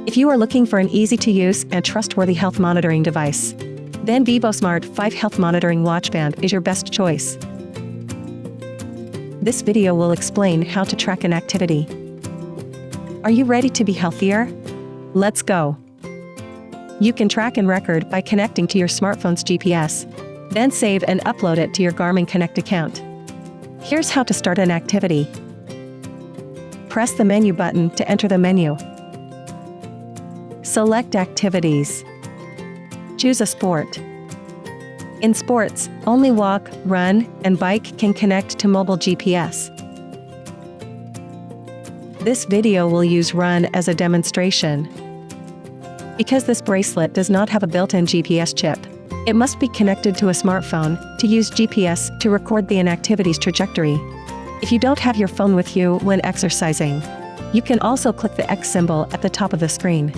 If you are looking for an easy-to-use and trustworthy health monitoring device, then vívosmart 5 Health Monitoring Watchband is your best choice. This video will explain how to track an activity. Are you ready to be healthier? Let's go! You can track and record by connecting to your smartphone's GPS, then save and upload it to your Garmin Connect account. Here's how to start an activity. Press the menu button to enter the menu. Select Activities. Choose a sport. In sports, only walk, run, and bike can connect to mobile GPS. This video will use Run as a demonstration. Because this bracelet does not have a built-in GPS chip, it must be connected to a smartphone to use GPS to record the inactivity's trajectory. If you don't have your phone with you when exercising, you can also click the X symbol at the top of the screen.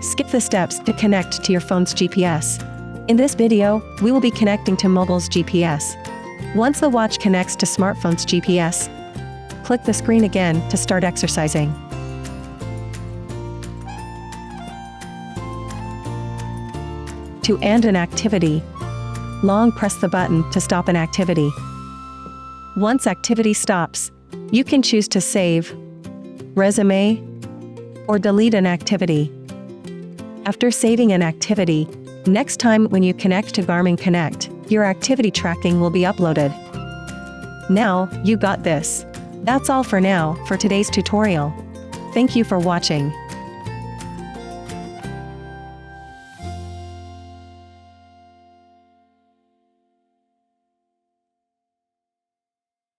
Skip the steps to connect to your phone's GPS. In this video, we will be connecting to mobile's GPS. Once the watch connects to smartphone's GPS, click the screen again to start exercising. To end an activity, long press the button to stop an activity. Once activity stops, you can choose to save, resume, or delete an activity. After saving an activity, next time when you connect to Garmin Connect, your activity tracking will be uploaded. Now, you got this. That's all for now for today's tutorial. Thank you for watching.